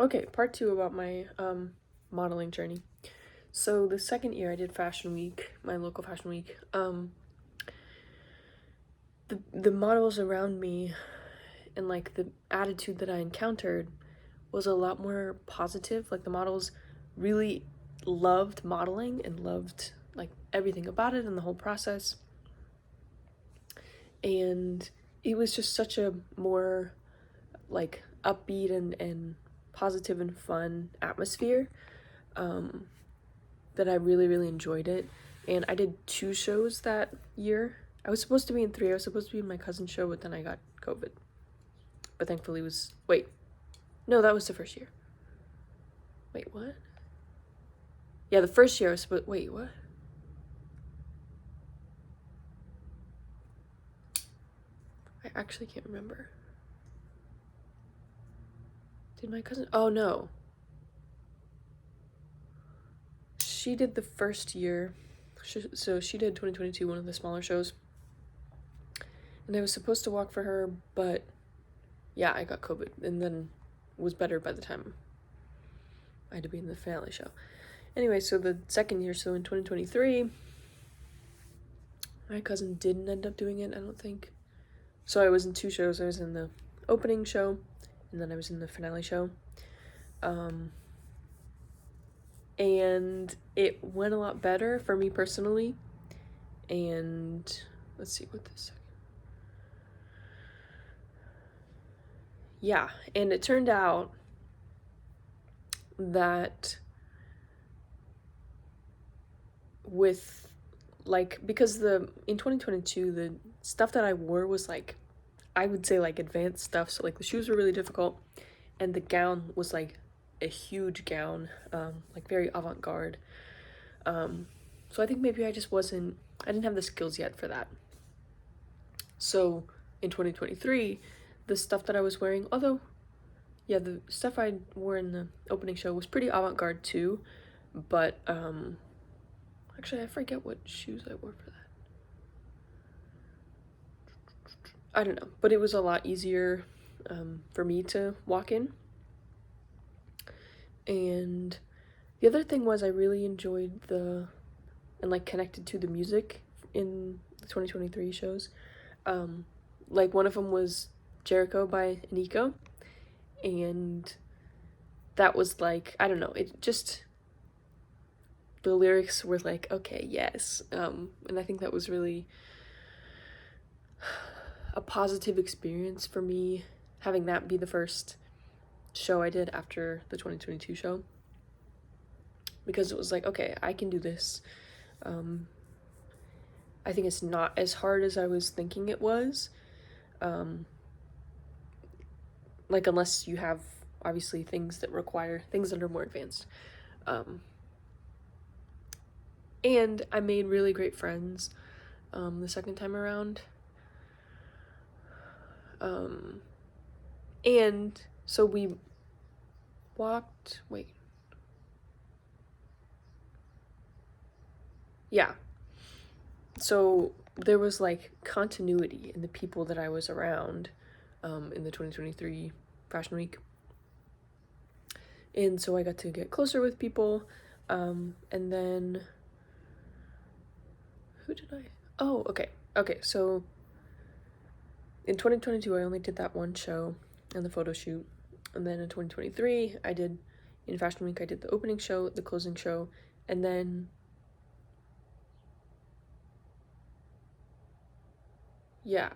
Okay, part two about my modeling journey. So the second year I did Fashion Week, my local Fashion Week. The models around me and like the attitude that I encountered was a lot more positive. Like the models really loved modeling and loved like everything about it and the whole process. And it was just such a more like upbeat and positive and fun atmosphere. That I really, really enjoyed it. And I did 2 shows that year. I was supposed to be in 3. I was supposed to be in my cousin's show, but then I got COVID. But thankfully it was, wait. No, that was the first year. Wait, what? Yeah, the first year I was supposed, wait, what? I actually can't remember. Did my cousin, oh no. She did the first year. So she did 2022, one of the smaller shows. And I was supposed to walk for her, but yeah, I got COVID and then was better by the time I had to be in the finale show. Anyway, so the second year, so in 2023, my cousin didn't end up doing it, I don't think. So I was in 2 shows. I was in the opening show, and then I was in the finale show. And it went a lot better for me personally. And let's see what this. Yeah, and it turned out that with like because in 2022 the stuff that I wore was like I would say like advanced stuff, so like the shoes were really difficult and the gown was like a huge gown, like very avant-garde. So I think maybe I didn't have the skills yet for that. So in 2023, the stuff that I was wearing, although yeah, the stuff I wore in the opening show was pretty avant-garde too, but actually I forget what shoes I wore for that. I don't know, but it was a lot easier for me to walk in. And the other thing was I really enjoyed and like connected to the music in the 2023 shows. Like one of them was Jericho by Nico, and that was like, I don't know, it just, the lyrics were like, okay, yes. And I think that was really a positive experience for me, having that be the first show I did after the 2022 show, because it was like, okay, I can do this. I think it's not as hard as I was thinking it was. Like unless you have obviously things that are more advanced. And I made really great friends the second time around. And so we walked, wait. Yeah. So there was like continuity in the people that I was around in the 2023 Fashion Week. And so I got to get closer with people. And then who did I? Oh, okay. Okay, so in 2022 I only did that one show and the photo shoot. And then in 2023 in Fashion Week I did the opening show, the closing show, and then yeah.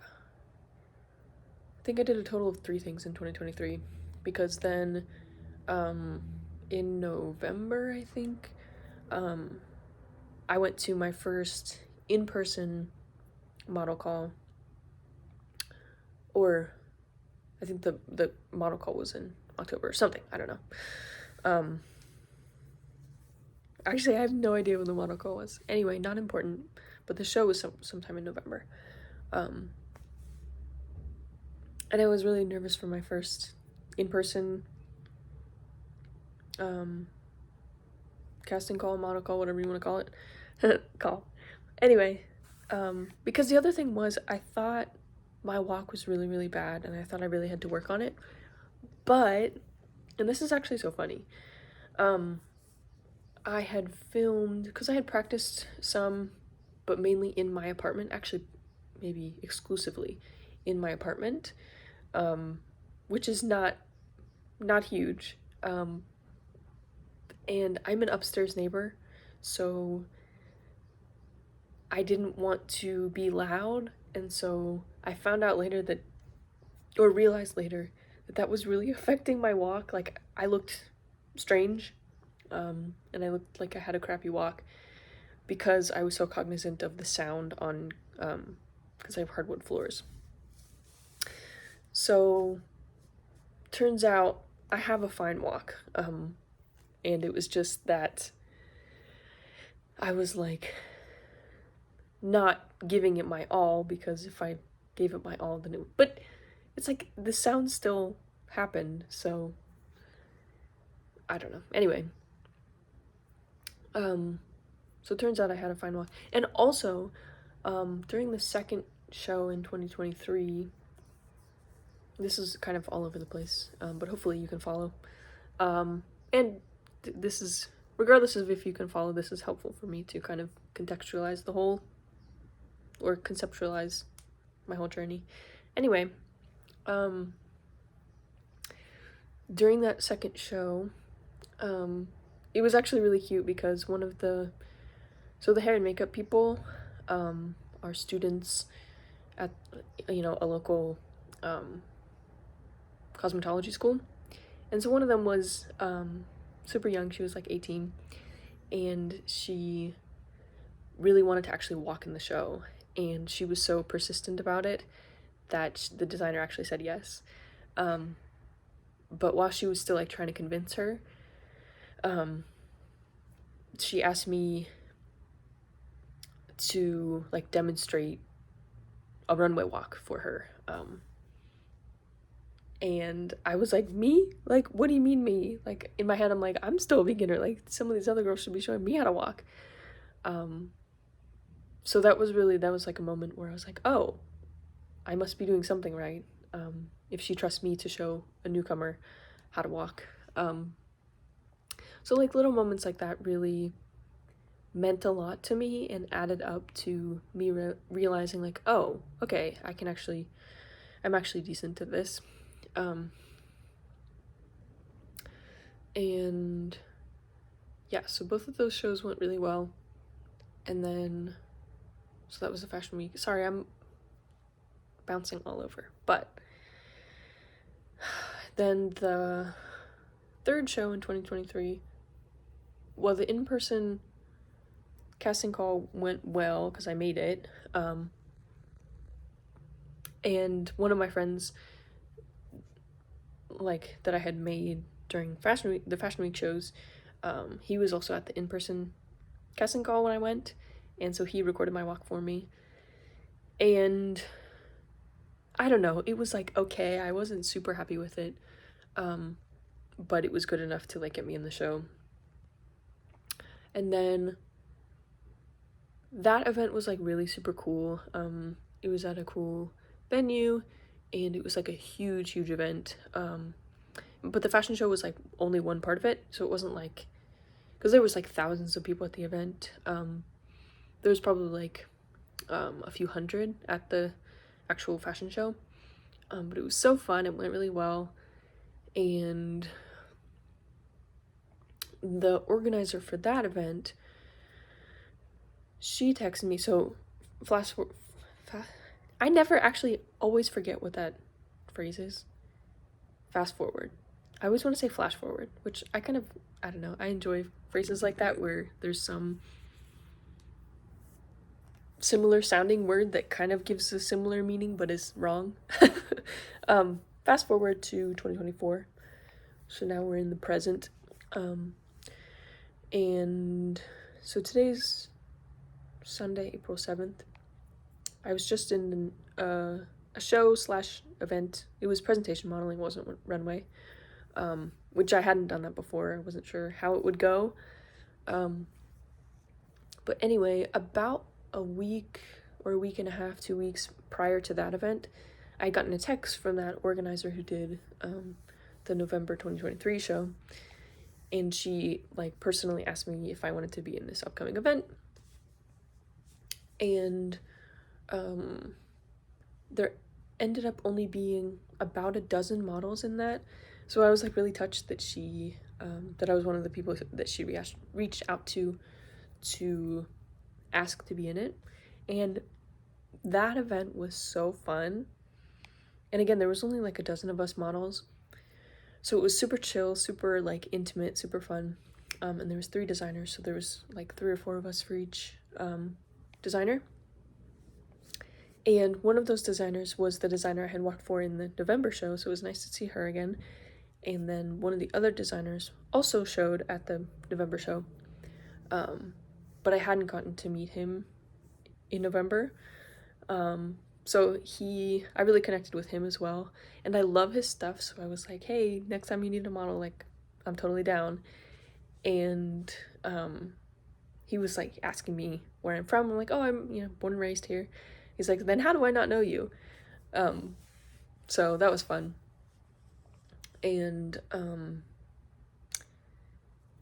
I think I did a total of 3 things in 2023, because then in November, I think, I went to my first in-person model call, or I think the model call was in October or something, I don't know. Actually, I have no idea when the model call was. Anyway, not important, but the show was sometime in November. And I was really nervous for my first in-person casting call, model call, whatever you want to call it. Call. Anyway, because the other thing was I thought my walk was really, really bad and I thought I really had to work on it. But And this is actually so funny. I had filmed, because I had practiced some, but mainly in my apartment, actually maybe exclusively in my apartment, which is not huge. And I'm an upstairs neighbor, so I didn't want to be loud, and so I found out later that, or realized later, that that was really affecting my walk. Like, I looked strange, and I looked like I had a crappy walk because I was so cognizant of the sound on, because I have hardwood floors. So, turns out I have a fine walk, and it was just that I was like not giving it my all, because if I gave it my all, then it would, but it's like the sound still happened, so I don't know. Anyway, so it turns out I had a fine walk. And also, during the second show in 2023, this is kind of all over the place, but hopefully you can follow. And this is, regardless of if you can follow, this is helpful for me to kind of contextualize the whole, or conceptualize my whole journey. Anyway, during that second show, it was actually really cute because one of the hair and makeup people are students at, a local cosmetology school. And so one of them was super young. She was like 18, and she really wanted to actually walk in the show, and she was so persistent about it that the designer actually said yes. But while she was still like trying to convince her, she asked me to like demonstrate a runway walk for her. And I was like, me? Like, what do you mean me? Like, in my head, I'm like, I'm still a beginner. Like, some of these other girls should be showing me how to walk. So that was like a moment where I was like, oh, I must be doing something right. If she trusts me to show a newcomer how to walk. So like little moments like that really meant a lot to me and added up to me realizing like, oh, okay, I'm actually decent at this. And yeah, so both of those shows went really well. And then, so that was the fashion week. Sorry, I'm bouncing all over. But then the third show in 2023, well, the in-person casting call went well because I made it. And one of my friends, like, that I had made during the fashion week shows, he was also at the in-person casting call when I went, and so he recorded my walk for me. And I don't know, it was like okay. I wasn't super happy with it, but it was good enough to like get me in the show. And then that event was like really super cool. It was at a cool venue, and it was like a huge event. But the fashion show was like only one part of it, so it wasn't like, because there was like thousands of people at the event. There was probably like a few hundred at the actual fashion show, but it was so fun. It went really well. And the organizer for that event, she texted me, so I never actually always forget what that phrase is. Fast forward. I always want to say flash forward, which I don't know, I enjoy phrases like that where there's some similar sounding word that kind of gives a similar meaning but is wrong. Fast forward to 2024. So now we're in the present. And so today's Sunday, April 7th. I was just in a show / event. It was presentation modeling, wasn't runway, which I hadn't done that before. I wasn't sure how it would go. But anyway, about a week or a week and a half, 2 weeks prior to that event, I had gotten a text from that organizer who did the November 2023 show, and she like personally asked me if I wanted to be in this upcoming event. And there ended up only being about a dozen models in that, so I was like really touched that she that I was one of the people that she reached out to ask to be in it. And that event was so fun. And again, there was only like a dozen of us models, so it was super chill, super like intimate, super fun. And there was 3 designers, so there was like 3 or 4 of us for each designer. And one of those designers was the designer I had walked for in the November show, so it was nice to see her again. And then one of the other designers also showed at the November show, but I hadn't gotten to meet him in November. So I really connected with him as well, and I love his stuff, so I was like, hey, next time you need a model, like, I'm totally down. And he was like asking me where I'm from. I'm like, oh, I'm born and raised here. He's like, then how do I not know you? So that was fun. And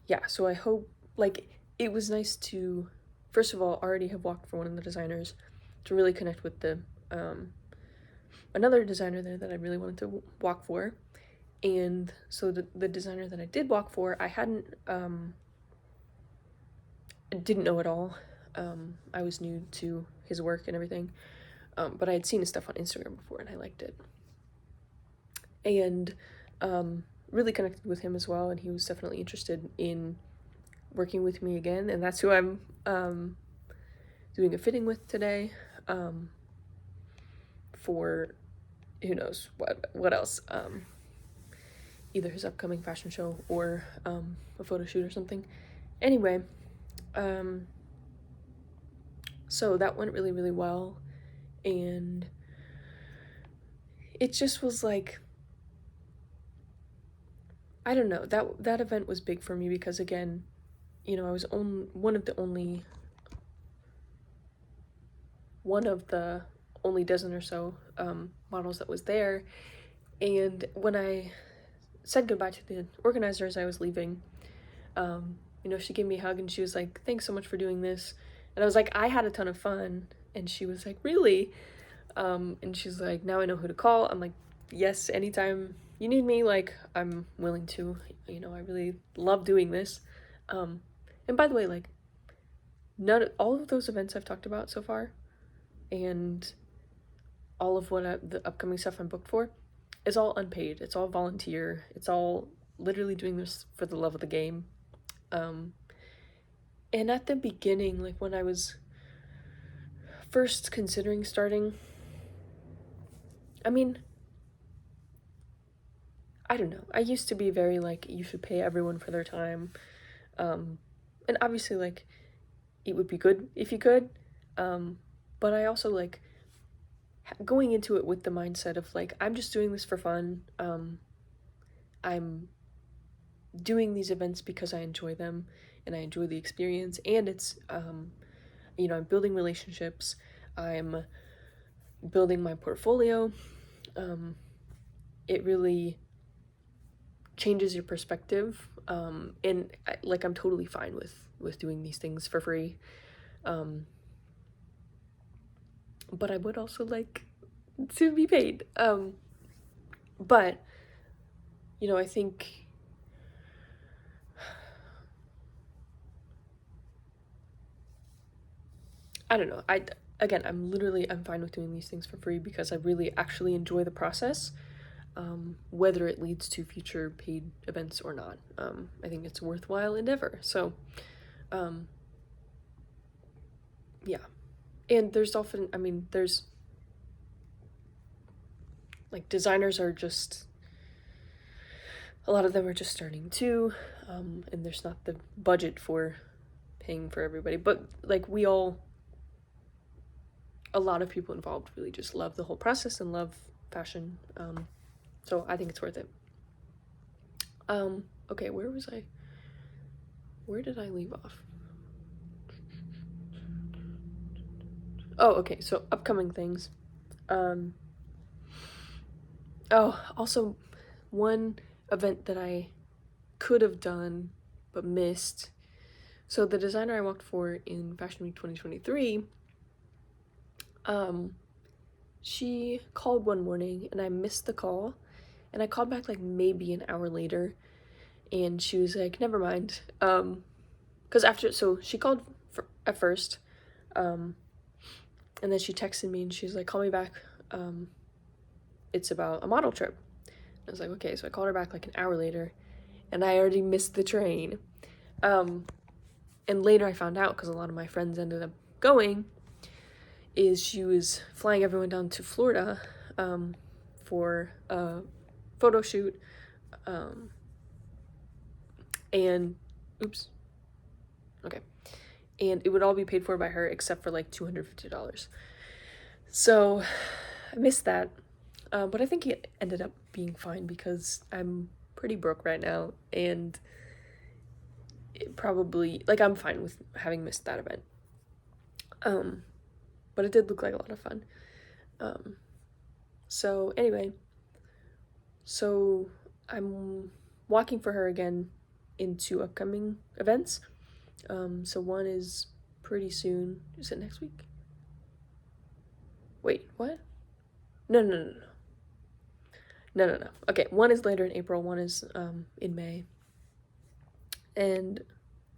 yeah, so I hope, like, it was nice to, first of all, already have walked for one of the designers, to really connect with the another designer there that I really wanted to walk for. And so the designer that I did walk for, I didn't know at all. I was new to his work and everything, but I had seen his stuff on Instagram before and I liked it. And really connected with him as well, and he was definitely interested in working with me again, and that's who I'm doing a fitting with today, for who knows what else, either his upcoming fashion show or a photo shoot or something. Anyway, so that went really, really well, and it just was like, I don't know, that event was big for me because, again, I was one of the only dozen or so models that was there. And when I said goodbye to the organizer as I was leaving, she gave me a hug and she was like, thanks so much for doing this. And I was like, I had a ton of fun. And she was like, really? And she's like, now I know who to call. I'm like, yes, anytime you need me, like, I'm willing to. I really love doing this. And by the way, like, all of those events I've talked about so far, and all of the upcoming stuff I'm booked for, is all unpaid. It's all volunteer. It's all literally doing this for the love of the game. And at the beginning, like when I was first considering starting, I mean, I don't know. I used to be very like, you should pay everyone for their time. And obviously, like, it would be good if you could. But I also like going into it with the mindset of like, I'm just doing this for fun. I'm doing these events because I enjoy them and I enjoy the experience, and it's I'm building relationships, I'm building my portfolio. It really changes your perspective, and like, I'm totally fine with doing these things for free, but I would also like to be paid. But I think I don't know. I'm fine with doing these things for free because I really actually enjoy the process, whether it leads to future paid events or not. I think it's a worthwhile endeavor. So, yeah. And there's like, designers are just, a lot of them are just starting too, and there's not the budget for paying for everybody. But like, a lot of people involved really just love the whole process and love fashion. So I think it's worth it. Okay, where was I? Where did I leave off? Oh, okay, so upcoming things. Oh, also, one, event that I could have done but missed. So the designer I worked for in Fashion Week 2023, she called one morning and I missed the call, and I called back like maybe an hour later, and she was like, never mind. Because so she called at first, and then she texted me and she's like, call me back. It's about a model trip. I was like, okay. So I called her back like an hour later, and I already missed the train. And later I found out, because a lot of my friends ended up going, is she was flying everyone down to Florida for a photo shoot. And it would all be paid for by her except for like $250. So I missed that. But I think it ended up being fine because I'm pretty broke right now, and it probably, like, I'm fine with having missed that event. But it did look like a lot of fun. So anyway, so I'm walking for her again into upcoming events. So one is pretty soon. Is it next week? Wait, what? No. Okay, one is later in April, one is in May. And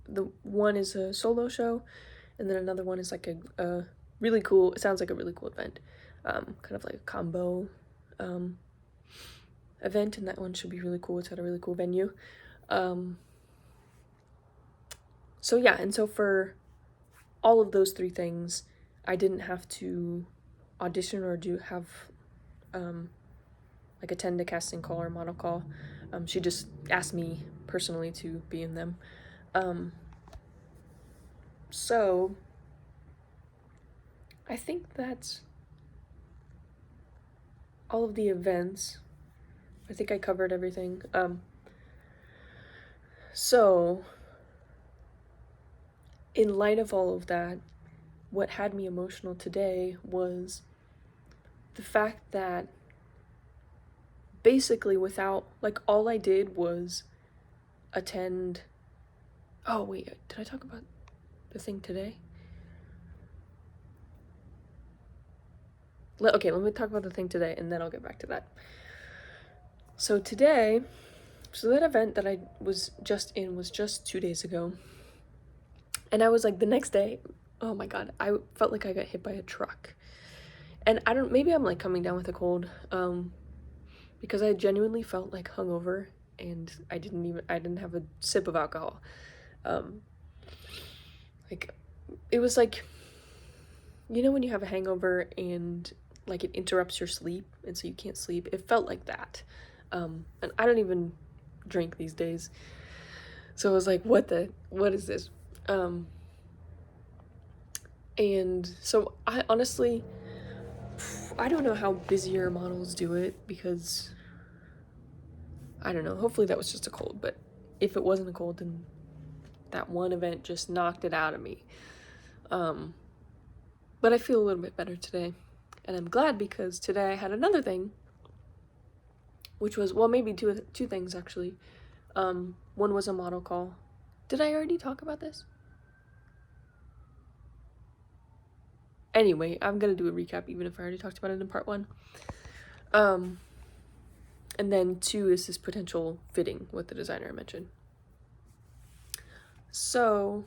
the one is a solo show, and then another one is like a really cool, it sounds like a really cool event. Kind of like a combo event, and that one should be really cool. It's at a really cool venue. So yeah, and so for all of those three things, I didn't have to audition or like attend a casting call or model call. She just asked me personally to be in them. So I think that's all of the events. I think I covered everything. So in light of all of that, what had me emotional today was the fact that basically without, like, all I did was attend. Oh wait, did I talk about the thing today? Okay, let me talk about the thing today and then I'll get back to that. So today, so that event that I was just in was just 2 days ago. And I was like, the next day, oh my god, I felt like I got hit by a truck. And maybe I'm like coming down with a cold, because I genuinely felt like hungover, and I didn't have a sip of alcohol. Like, it was like, you know when you have a hangover and like it interrupts your sleep and so you can't sleep? It felt like that. And I don't even drink these days. So I was like, what is this? And so I honestly, I don't know how busier models do it, because I don't know, hopefully that was just a cold, but if it wasn't a cold, then that one event just knocked it out of me. But I feel a little bit better today, and I'm glad, because today I had another thing, which was, well, maybe two things actually. One was a model call. Did I already talk about this? Anyway, I'm gonna do a recap even if I already talked about it in part 1. And then 2 is this potential fitting with the designer I mentioned. So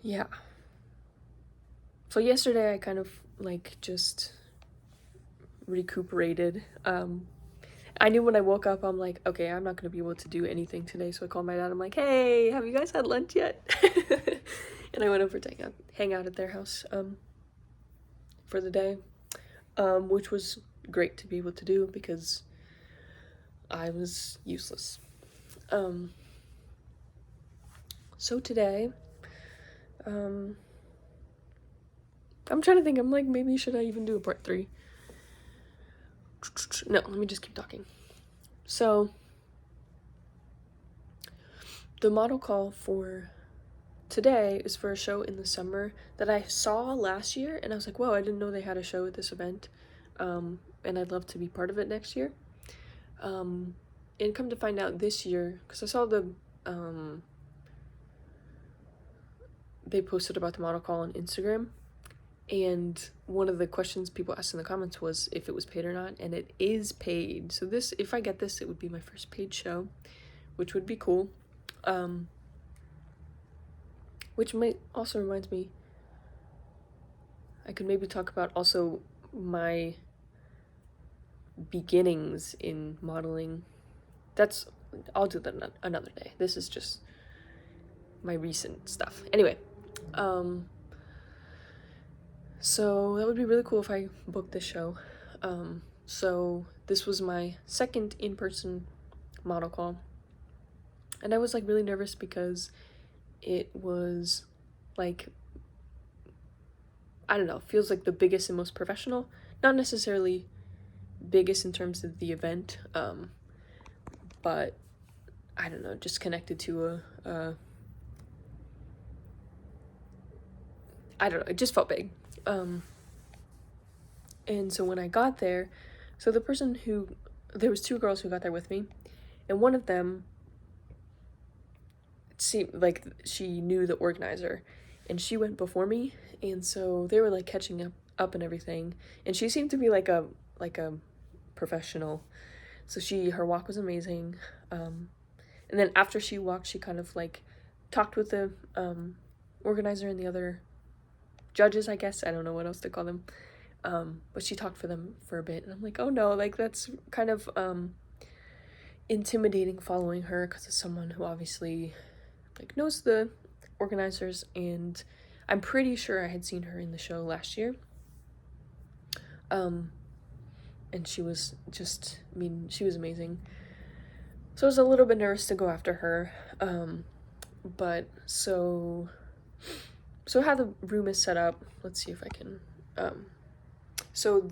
yeah. So yesterday I kind of like just recuperated. I knew when I woke up, I'm like, okay, I'm not gonna be able to do anything today. So I called my dad. I'm like, hey, have you guys had lunch yet? And I went over to hang out at their house for the day, which was great to be able to do because I was useless. So today, I'm trying to think. I'm like, maybe should I even do a part 3? No, let me just keep talking. So the model call for today is for a show in the summer that I saw last year, and I was like, whoa, I didn't know they had a show at this event, and I'd love to be part of it next year. And come to find out this year, because I saw they posted about the model call on Instagram, and one of the questions people asked in the comments was if it was paid or not, and it is paid. So this, if I get this, it would be my first paid show, which would be cool. Which might also reminds me, I could maybe talk about also my beginnings in modeling. I'll do that another day. This is just my recent stuff. Anyway, so that would be really cool if I booked this show. So this was my second in-person model call, and I was like really nervous because it was like, I don't know, feels like the biggest and most professional, not necessarily biggest in terms of the event, but I don't know, just connected to I don't know, it just felt big. And so when I got there, so there was two girls who got there with me, and one of them seemed like she knew the organizer, and she went before me, and so they were like catching up and everything, and she seemed to be like a professional, so her walk was amazing. And then after she walked, she kind of like talked with the organizer and the other judges, I guess. I don't know what else to call them. But she talked for them for a bit, and I'm like, oh no, like that's kind of intimidating following her, because it's someone who obviously like knows the organizers, and I'm pretty sure I had seen her in the show last year. And she was just, I mean, she was amazing. So I was a little bit nervous to go after her. But so how the room is set up, let's see if I can, so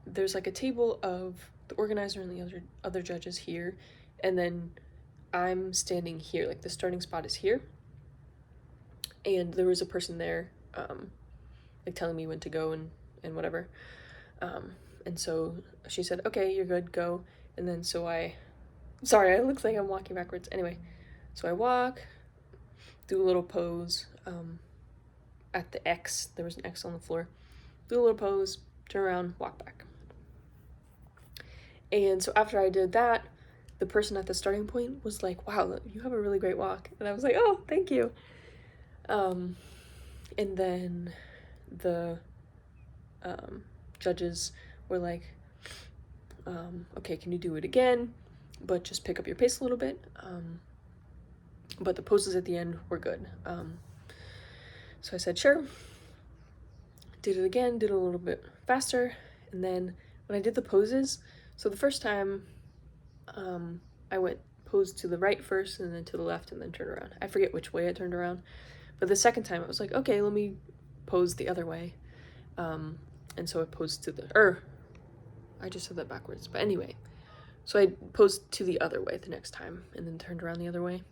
there's like a table of the organizer and the other judges here, and then I'm standing here, like the starting spot is here, and there was a person there, like telling me when to go and whatever, and so she said, okay, you're good, go. And then sorry, it looks like I'm walking backwards. Anyway, so I walk, do a little pose, at the X, there was an X on the floor, do a little pose, turn around, walk back. And so after I did that, the person at the starting point was like, wow, you have a really great walk. And I was like, oh, thank you. And then the judges were like, okay, can you do it again? But just pick up your pace a little bit. But the poses at the end were good. So I said, sure. Did it again, did it a little bit faster. And then when I did the poses, so the first time I went posed to the right first, and then to the left, and then turned around. I forget which way I turned around. But the second time I was like, okay, let me pose the other way. And so I posed to I just said that backwards. But anyway, so I posed to the other way the next time, and then turned around the other way.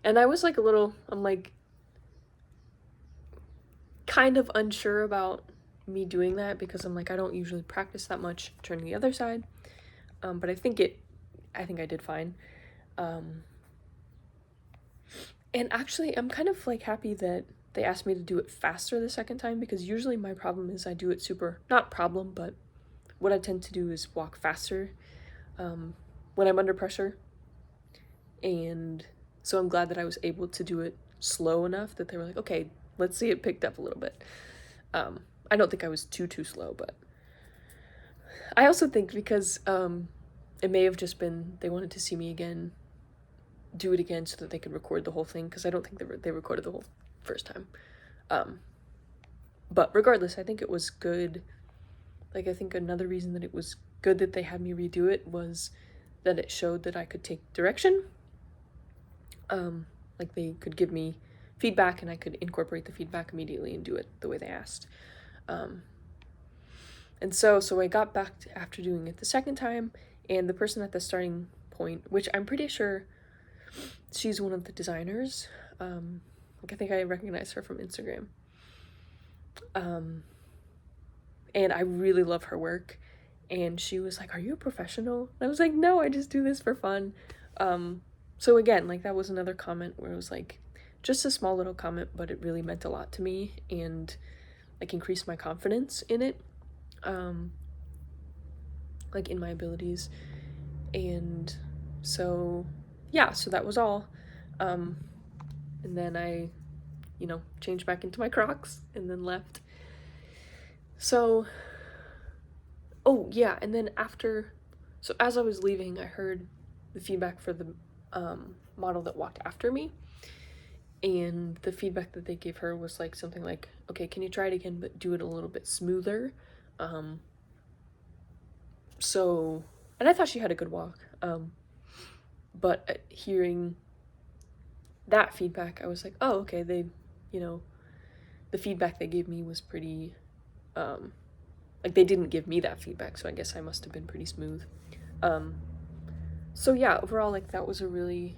And I was like I'm like kind of unsure about me doing that, because I'm like, I don't usually practice that much turning the other side. But I think I did fine. And actually, I'm kind of like happy that they asked me to do it faster the second time, because usually my problem is I do it not problem, but what I tend to do is walk faster when I'm under pressure. And so I'm glad that I was able to do it slow enough that they were like, okay, let's see it picked up a little bit. I don't think I was too slow, but I also think because it may have just been they wanted to see me again, do it again so that they could record the whole thing, because I don't think they recorded the whole first time. But regardless, I think it was good. Like, I think another reason that it was good that they had me redo it was that it showed that I could take direction. Like, they could give me feedback, and I could incorporate the feedback immediately and do it the way they asked. And so I got back after doing it the second time, and the person at the starting point, which I'm pretty sure she's one of the designers, like I think I recognize her from Instagram, and I really love her work, and she was like, "Are you a professional?" And I was like, "No, I just do this for fun." So again, like, that was another comment where it was like just a small little comment, but it really meant a lot to me and like increased my confidence in it, like in my abilities. And so yeah, so that was all. And then I, changed back into my Crocs and then left. So, oh yeah, and then so as I was leaving, I heard the feedback for the model that walked after me, and the feedback that they gave her was like something like, "Okay, can you try it again, but do it a little bit smoother?" So, and I thought she had a good walk, but hearing that feedback, I was like, "Oh, okay." The feedback they gave me was pretty, like, they didn't give me that feedback, so I guess I must have been pretty smooth. So yeah, overall, like, that was a really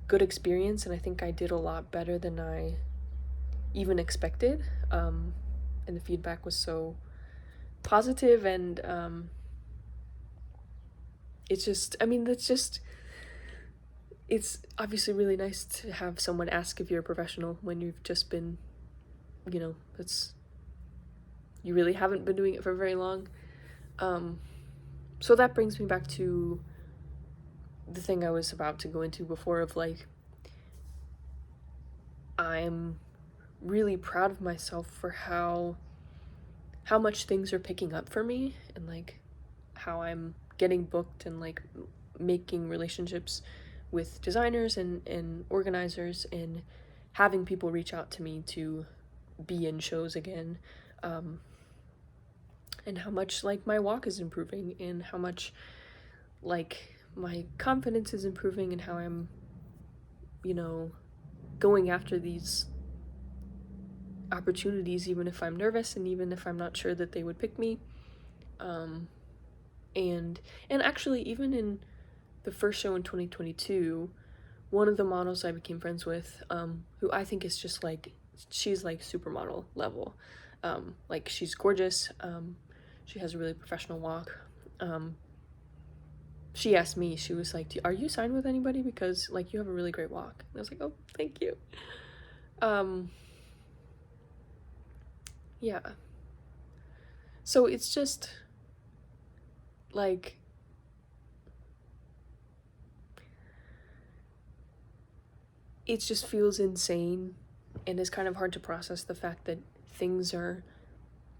good experience, and I think I did a lot better than I even expected. And the feedback was so positive, and it's obviously really nice to have someone ask if you're a professional when you've just been, you really haven't been doing it for very long. So that brings me back to the thing I was about to go into before of like, I'm really proud of myself for how much things are picking up for me, and like how I'm getting booked and like making relationships with designers and organizers, and having people reach out to me to be in shows again, and how much like my walk is improving, and how much like my confidence is improving, and how I'm going after these opportunities even if I'm nervous, and even if I'm not sure that they would pick me. And actually, even in the first show in 2022, one of the models I became friends with, who I think is just like, she's like supermodel level, like, she's gorgeous, she has a really professional walk. She asked me, she was like, "Are you signed with anybody? Because like, you have a really great walk." And I was like, "Oh, thank you." Yeah. So it's just like, it just feels insane, and it's kind of hard to process the fact that things are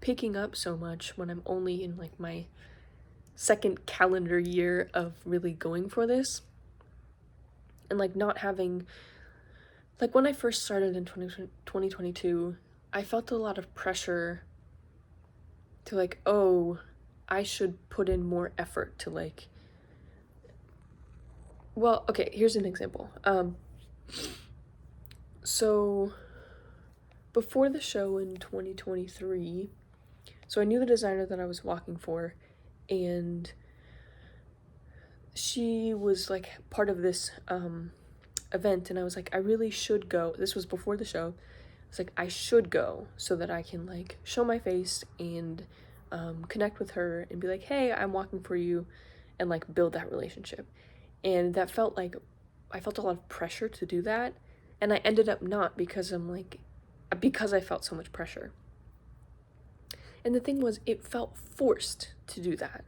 picking up so much when I'm only in like my second calendar year of really going for this, and like not having, like, when I first started in 2022, I felt a lot of pressure to like, oh, I should put in more effort to like, well, okay, here's an example. So before the show in 2023, so I knew the designer that I was walking for, and she was like part of this event, and I was like, I really should go. This was before the show. I was like, I should go so that I can like show my face and connect with her and be like, hey, I'm walking for you, and like build that relationship. And that felt like, I felt a lot of pressure to do that, and I ended up not, because I felt so much pressure. And the thing was, it felt forced to do that.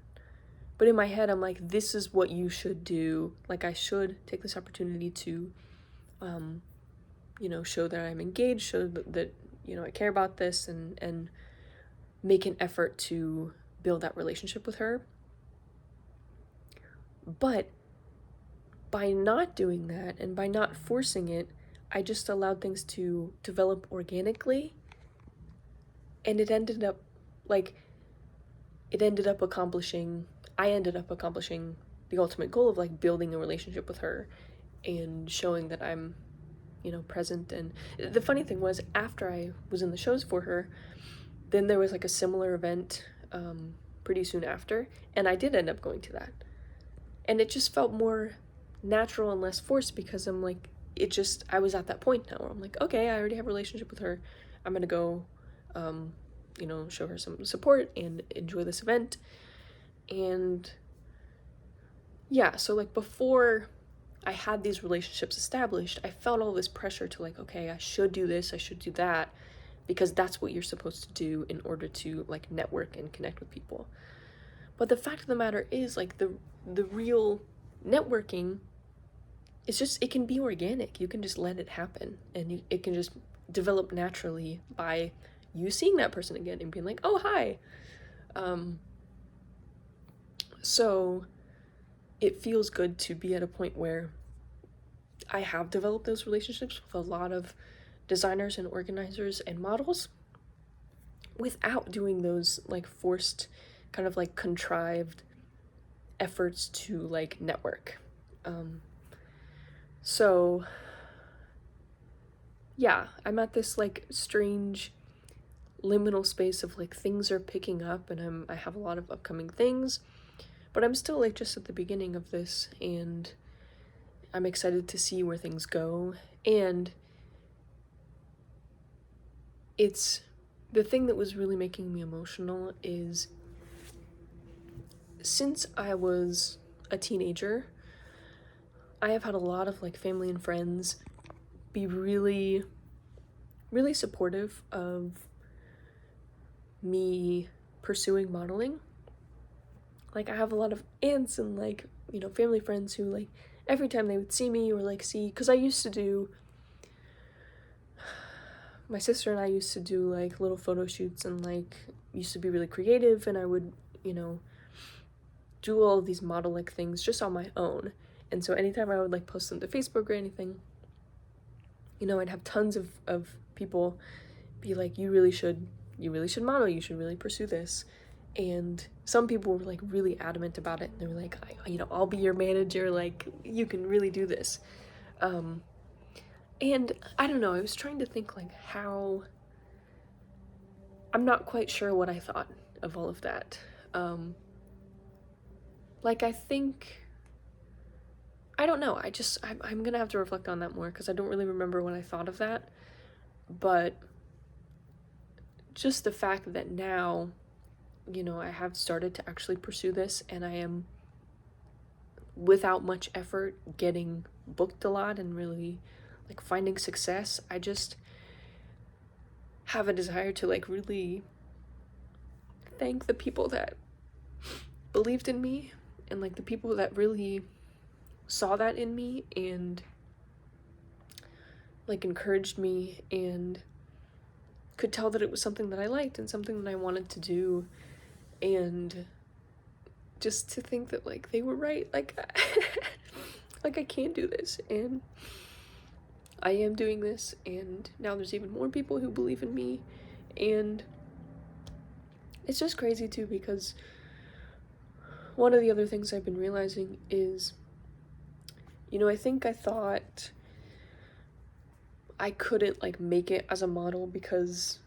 But in my head, I'm like, this is what you should do. Like, I should take this opportunity to, show that I'm engaged, show that I care about this, and make an effort to build that relationship with her. But by not doing that, and by not forcing it, I just allowed things to develop organically. And I ended up accomplishing the ultimate goal of like building a relationship with her and showing that I'm, present. And the funny thing was, after I was in the shows for her, then there was like a similar event pretty soon after, and I did end up going to that. And it just felt more natural and less forced, because I'm like, I was at that point now where I'm like, okay, I already have a relationship with her. I'm gonna go, show her some support and enjoy this event. And yeah, so like before I had these relationships established, I felt all this pressure to like, okay, I should do this, I should do that, because that's what you're supposed to do in order to like network and connect with people. But the fact of the matter is, like, the real networking is just, it can be organic. You can just let it happen, and it can just develop naturally by you seeing that person again and being like, oh, hi. So it feels good to be at a point where I have developed those relationships with a lot of designers and organizers and models without doing those like forced, kind of like contrived efforts to like network. So yeah, I'm at this like strange liminal space of like things are picking up, and I have a lot of upcoming things, but I'm still like just at the beginning of this, and I'm excited to see where things go. And it's the thing that was really making me emotional is since I was a teenager, I have had a lot of like family and friends be really, really supportive of me pursuing modeling. Like, I have a lot of aunts and like, you know, family friends who like every time they would see me or like see, because I used to do, my sister and I used to do like little photo shoots and like used to be really creative, and I would, you know, do all of these model like things just on my own. And so anytime I would like post them to Facebook or anything, you know, I'd have tons of people be like, you really should model, you should really pursue this. And some people were like really adamant about it, and they were like, you know, I'll be your manager, like you can really do this. And I don't know, I was trying to think like how, I'm not quite sure what I thought of all of that. Like, I think, I don't know, I'm gonna have to reflect on that more, because I don't really remember what I thought of that. But just the fact that now, you know, I have started to actually pursue this, and I am, without much effort, getting booked a lot and really like finding success, I just have a desire to like really thank the people that believed in me, and like the people that really saw that in me and like encouraged me and could tell that it was something that I liked and something that I wanted to do. And just to think that like they were right, like like I can do this, and I am doing this, and now there's even more people who believe in me. And it's just crazy too, because one of the other things I've been realizing is, you know, I think I thought I couldn't like make it as a model because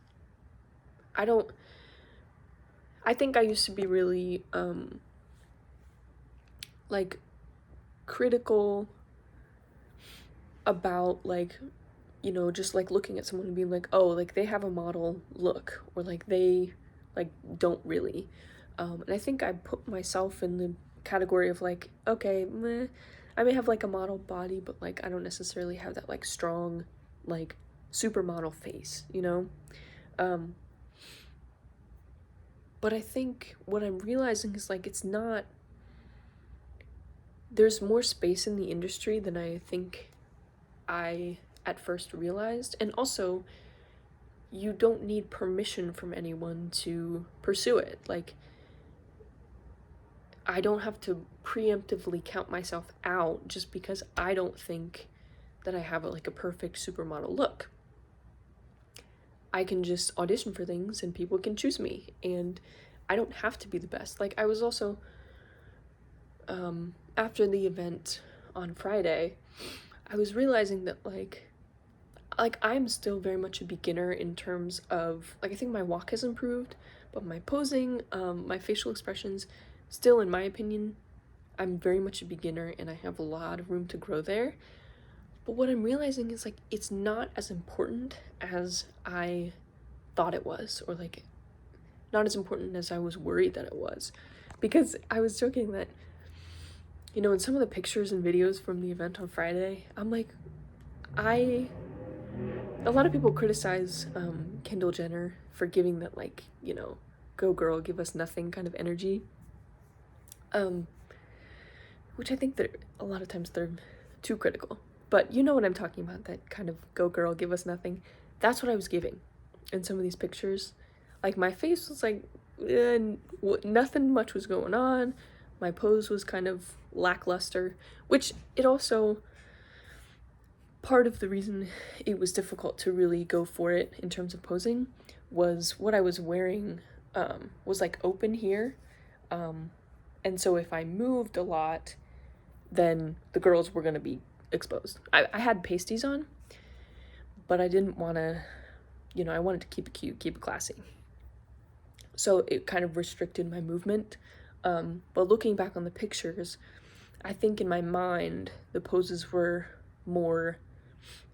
I think I used to be really like critical about like, you know, just like looking at someone and being like, oh, like they have a model look, or like they like don't really. And I think I put myself in the category of like, okay, meh, I may have like a model body, but like I don't necessarily have that like strong like supermodel face, you know? But I think what I'm realizing is like it's not, there's more space in the industry than I think I at first realized. And also, you don't need permission from anyone to pursue it. Like, I don't have to preemptively count myself out just because I don't think that I have like a perfect supermodel look. I can just audition for things and people can choose me, and I don't have to be the best. Like, I was also, after the event on Friday, I was realizing that like I'm still very much a beginner in terms of like, I think my walk has improved, but my posing, my facial expressions, still in my opinion, I'm very much a beginner and I have a lot of room to grow there. But what I'm realizing is like it's not as important as I thought it was, or like not as important as I was worried that it was. because I was joking that, you know, in some of the pictures and videos from the event on Friday, I'm like, a lot of people criticize Kendall Jenner for giving that, like, you know, go girl, give us nothing kind of energy. Which I think that a lot of times they're too critical. But you know what I'm talking about, that kind of go girl, give us nothing. That's what I was giving in some of these pictures. Like, my face was like, nothing much was going on. My pose was kind of lackluster, which it also, part of the reason it was difficult to really go for it in terms of posing was what I was wearing was like open here. And so if I moved a lot, then the girls were going to be exposed. I had pasties on, but I didn't want to, you know, I wanted to keep it cute, keep it classy. So it kind of restricted my movement. But looking back on the pictures, I think in my mind, the poses were more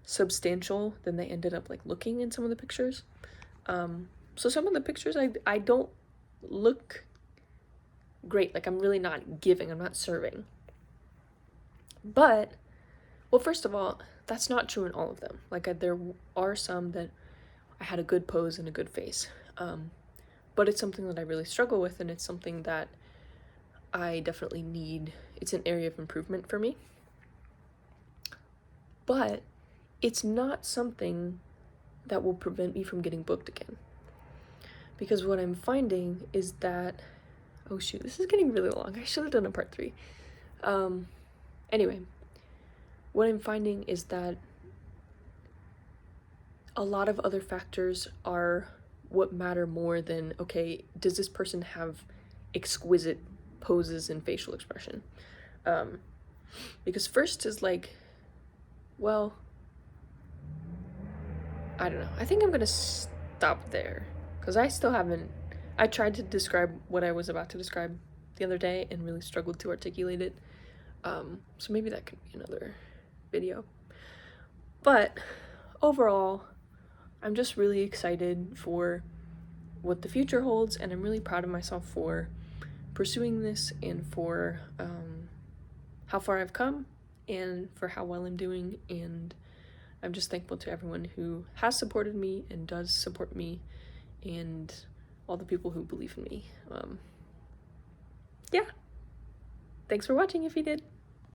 substantial than they ended up like looking in some of the pictures. So some of the pictures I don't look great. Like, I'm really not giving, I'm not serving. But, well, first of all, that's not true in all of them. Like, there are some that I had a good pose and a good face. But it's something that I really struggle with, and it's something that I definitely need. It's an area of improvement for me. But it's not something that will prevent me from getting booked again. Because what I'm finding is that, oh shoot, this is getting really long. I should have done a part 3. Anyway, what I'm finding is that a lot of other factors are what matter more than, okay, does this person have exquisite poses and facial expression? Because first is like, well, I don't know. I think I'm gonna stop there, because I still haven't, I tried to describe what I was about to describe the other day and really struggled to articulate it. So maybe that could be another video. But overall, I'm just really excited for what the future holds, and I'm really proud of myself for pursuing this and for how far I've come and for how well I'm doing. And I'm just thankful to everyone who has supported me and does support me, and all the people who believe in me. Yeah. Thanks for watching if you did.